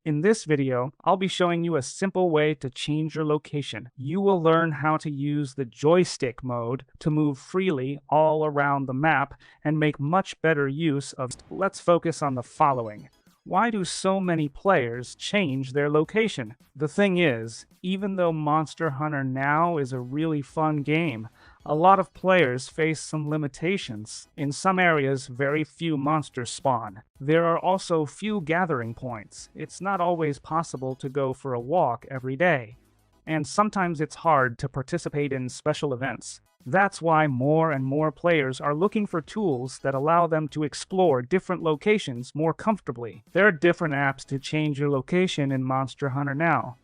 In this video, I'll be showing you a simple way to change your location. You will learn how to use the joystick mode to move freely all around the map and make much better use of. Let's focus on the following. Why do so many players change their location? The thing is, even though Monster Hunter now is a really fun game, a lot of players face some limitations. In some areas, very few monsters spawn. There are also few gathering points. It's not always possible to go for a walk every day. And sometimes it's hard to participate in special events. That's why more and more players are looking for tools that allow them to explore different locations more comfortably. There are different apps to change your location in Monster Hunter now.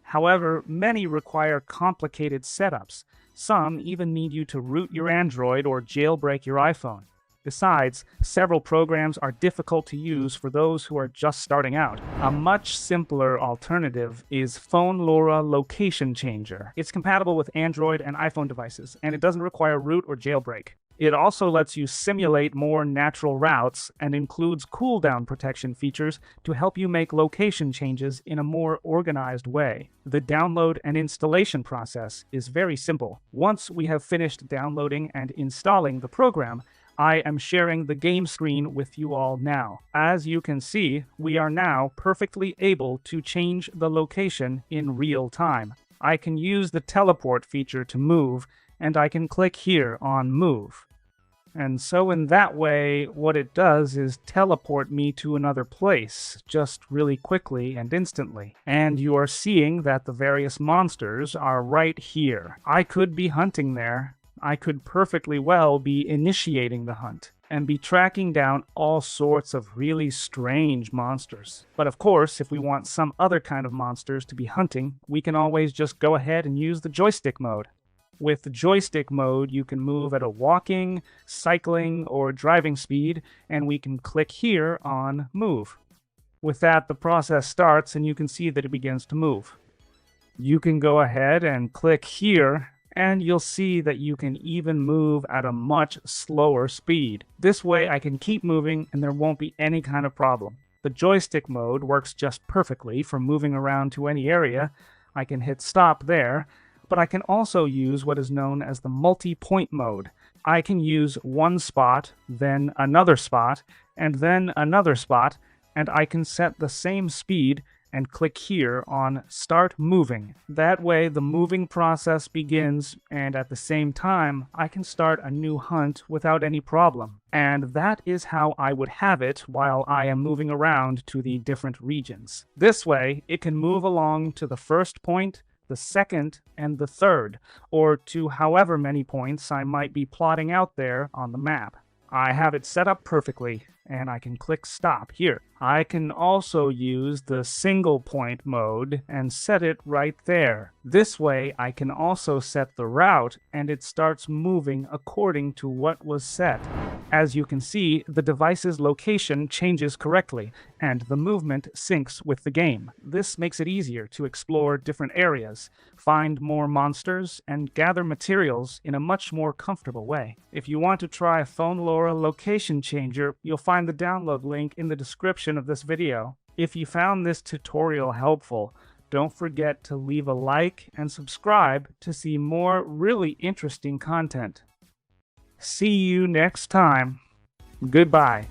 However, many require complicated setups. Some even need you to root your Android or jailbreak your iPhone. Besides, several programs are difficult to use for those who are just starting out. A much simpler alternative is Fonelora Location Changer. It's compatible with Android and iPhone devices, and it doesn't require root or jailbreak. It also lets you simulate more natural routes and includes cooldown protection features to help you make location changes in a more organized way. The download and installation process is very simple. Once we have finished downloading and installing the program, I am sharing the game screen with you all now. As you can see, we are now perfectly able to change the location in real time. I can use the teleport feature to move, and I can click here on Move. And so in that way, what it does is teleport me to another place, just really quickly and instantly. And you are seeing that the various monsters are right here. I could be hunting there. I could perfectly well be initiating the hunt and be tracking down all sorts of really strange monsters. But of course, if we want some other kind of monsters to be hunting, we can always just go ahead and use the joystick mode. With the joystick mode, you can move at a walking, cycling, or driving speed, and we can click here on Move. With that, the process starts and you can see that it begins to move. You can go ahead and click here, and you'll see that you can even move at a much slower speed. This way I can keep moving and there won't be any kind of problem. The joystick mode works just perfectly for moving around to any area. I can hit stop there, but I can also use what is known as the multi-point mode. I can use one spot, then another spot, and then another spot, and I can set the same speed and click here on Start Moving. That way the moving process begins, and at the same time, I can start a new hunt without any problem. And that is how I would have it while I am moving around to the different regions. This way, it can move along to the first point, the second, and the third, or to however many points I might be plotting out there on the map. I have it set up perfectly, and I can click stop here. I can also use the single point mode and set it right there. This way I can also set the route and it starts moving according to what was set. As you can see, the device's location changes correctly and the movement syncs with the game. This makes it easier to explore different areas, find more monsters, and gather materials in a much more comfortable way. If you want to try Fonelora Location Changer, you'll find the download link in the description of this video. If you found this tutorial helpful, don't forget to leave a like and subscribe to see more really interesting content. See you next time. Goodbye.